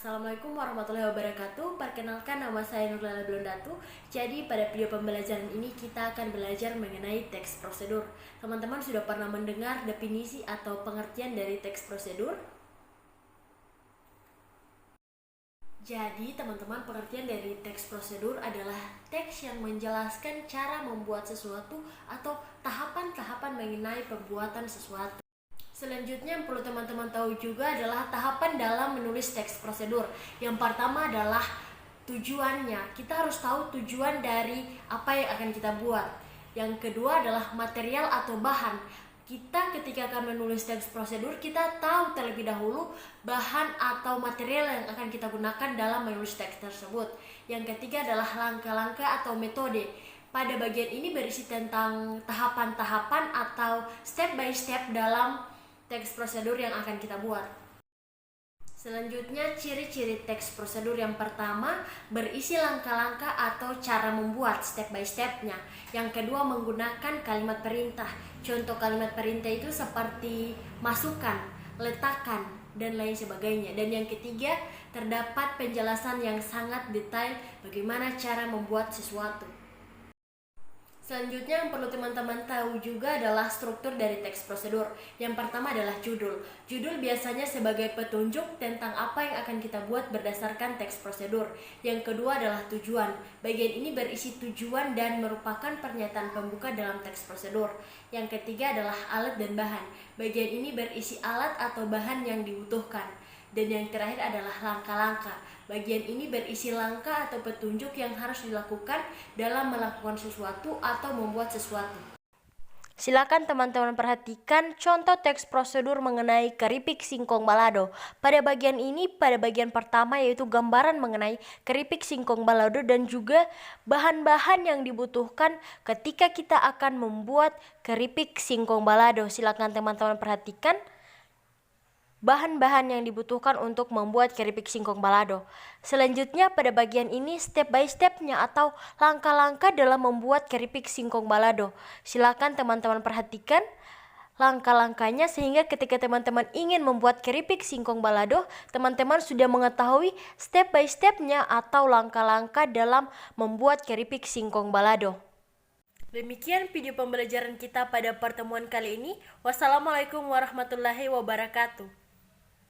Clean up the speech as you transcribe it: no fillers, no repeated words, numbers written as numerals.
Assalamualaikum warahmatullahi wabarakatuh. Perkenalkan, nama saya Nurlela Blondatu. Jadi pada video pembelajaran ini kita akan belajar mengenai teks prosedur. Teman-teman sudah pernah mendengar definisi atau pengertian dari teks prosedur? Jadi teman-teman, pengertian dari teks prosedur adalah teks yang menjelaskan cara membuat sesuatu atau tahapan-tahapan mengenai pembuatan sesuatu. Selanjutnya yang perlu teman-teman tahu juga adalah tahapan dalam menulis teks prosedur. Yang pertama adalah tujuannya. Kita harus tahu tujuan dari apa yang akan kita buat. Yang kedua adalah material atau bahan. Kita ketika akan menulis teks prosedur, kita tahu terlebih dahulu bahan atau material yang akan kita gunakan dalam menulis teks tersebut. Yang ketiga adalah langkah-langkah atau metode. Pada bagian ini berisi tentang tahapan-tahapan atau step by step dalam teks prosedur yang akan kita buat. Selanjutnya, ciri-ciri teks prosedur yang pertama berisi langkah-langkah atau cara membuat step by stepnya. Yang kedua, menggunakan kalimat perintah. Contoh kalimat perintah itu seperti masukkan, letakkan, dan lain sebagainya. Dan yang ketiga, terdapat penjelasan yang sangat detail bagaimana cara membuat sesuatu. Selanjutnya yang perlu teman-teman tahu juga adalah struktur dari teks prosedur. Yang pertama adalah judul. Judul biasanya sebagai petunjuk tentang apa yang akan kita buat berdasarkan teks prosedur. Yang kedua adalah tujuan. Bagian ini berisi tujuan dan merupakan pernyataan pembuka dalam teks prosedur. Yang ketiga adalah alat dan bahan. Bagian ini berisi alat atau bahan yang dibutuhkan. Dan yang terakhir adalah langkah-langkah. Bagian ini berisi langkah atau petunjuk yang harus dilakukan dalam melakukan sesuatu atau membuat sesuatu. Silakan teman-teman perhatikan contoh teks prosedur mengenai keripik singkong balado. Pada bagian ini, pada bagian pertama yaitu gambaran mengenai keripik singkong balado dan juga bahan-bahan yang dibutuhkan ketika kita akan membuat keripik singkong balado. Silakan teman-teman perhatikan bahan-bahan yang dibutuhkan untuk membuat keripik singkong balado. Selanjutnya pada bagian ini step by stepnya atau langkah-langkah dalam membuat keripik singkong balado. Silakan teman-teman perhatikan langkah-langkahnya sehingga ketika teman-teman ingin membuat keripik singkong balado, teman-teman sudah mengetahui step by stepnya atau langkah-langkah dalam membuat keripik singkong balado. Demikian video pembelajaran kita pada pertemuan kali ini. Wassalamualaikum warahmatullahi wabarakatuh.